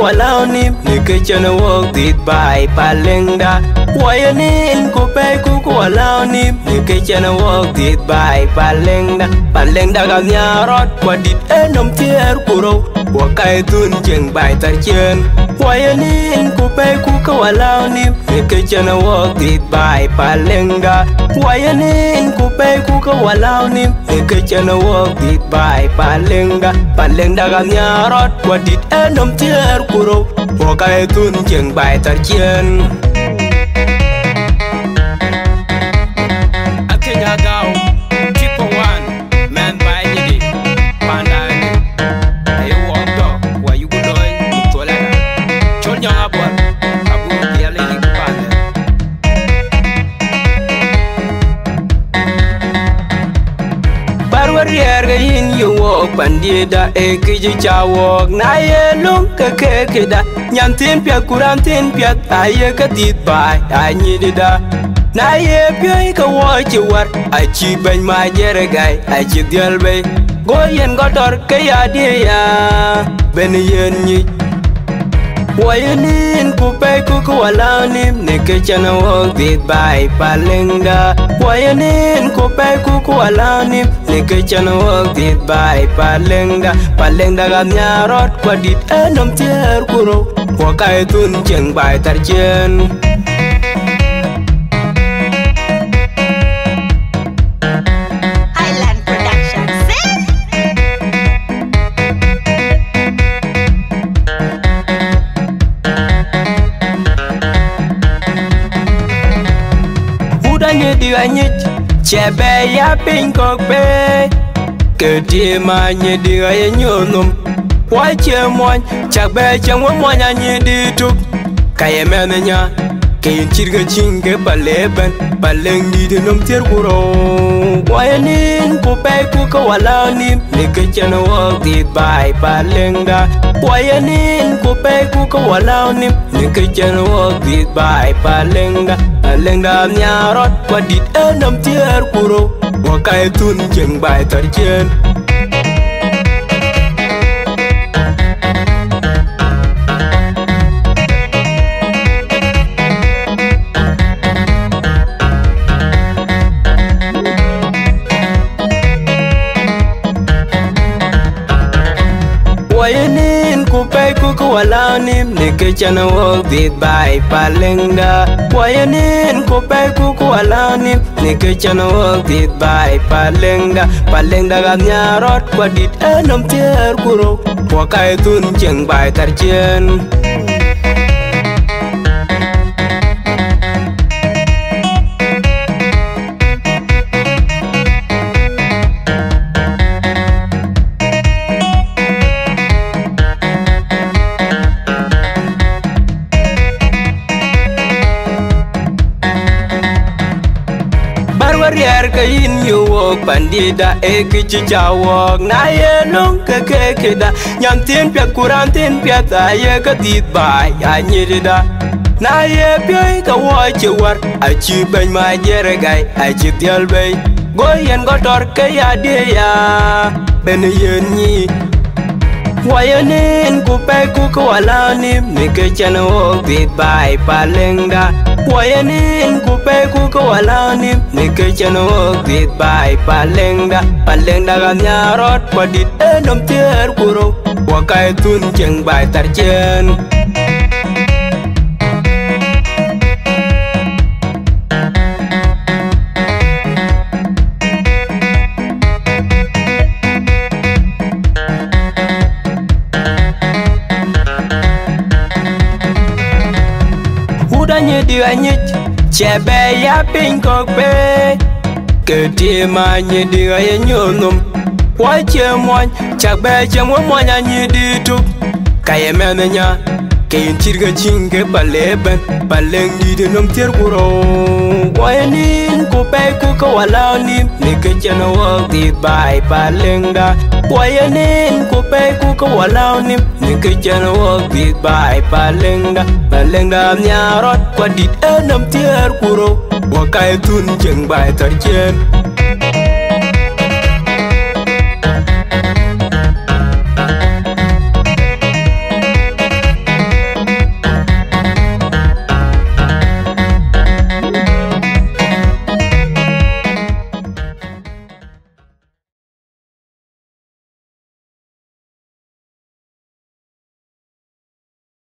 walao ni ke chana wok dit bai palengda wayanin ko pe ku walao ni ke chana wok dit bai palengda ga nyarot kwa dit enom tier kuro wa kai tun jeng bai tar chen wayanin ko pe ku walao ni ke chana wok dit bai palengda wayanin ko pe ku walao ni ke chana wok dit bai palengda ga nyarot kwa dit enom tier kuro wa kai tun jeng bai tar chen akenya gao tipo one man by ni pandani ayo wando wa you godoy tola chol nya abor abu yale ni pande barwar yer ga yin yo wok pandida e kiji chawok na ye lung ke da nyam tin pya kuram tin pya aye ka dit bai anyi da na ye pya ka wo chi war a chi ban ma jere gai a chi dial be go yen go dor ke ya di ya ben yen ni wayanin ku pe ku walao ni ne ke chana wok dit bai palengda wayanin ku pe ku walao ni ne ke chana wok dit bai palengda ga nyarot kwa dit enom tier kuro wa kai tun jeng bai tar chen anyit chebe ya pinkok be ke di ma nyi di ga nyonum wa che mon chakbe changwa mon anyi di tuk kaye menenya ke chirga chinge baleben baleng di nom tier kuro wayanin ku pe ku walao ni ke chana wok dit bai palengda wayanin ku pe ku walao ni ke chana wok dit bai palengda nyarot kwa dit enom tier kuro wa kai tun jeng bai tar chen wayanin ku pe ku walao ni ke chana wok dit bai palengda wayanin ku pe ku walao ni ke chana wok dit bai palengda ga nyarot kwa dit enom tier kuro wa kai tun jeng bai tar chen yer ka yin yo wok pandida e kichi chawok na ye lung ke da nyam tin pya kuram tin pya ta ye ka dit bai anyi da na ye pya ka wo chi war a chi ban ma jere gai a chi dial be go yen go dor ke ya di ya ben yen ni wayanin ku pe ku walao ni ke chana wok dit bai palengda wayanin ku pe ku walao ni ke chana wok dit bai palengda ga nyarot kwa dit enom tier kuro wa kai tun jeng bai tar chen di anyit chebe ya pinkok be ke di ma nyi di ga nyonum wa che mon chakbe changwa mon anyi di tuk kaye menenya ke chirga chinge baleben baleng di nom tier kuro wayanin ku pe ku walao ni ke chana wok dit bai palengda wayanin ku pe ku walao ni ke chana wok dit bai palengda nyarot kwa dit enom tier kuro wa kai tun jeng bai tar chen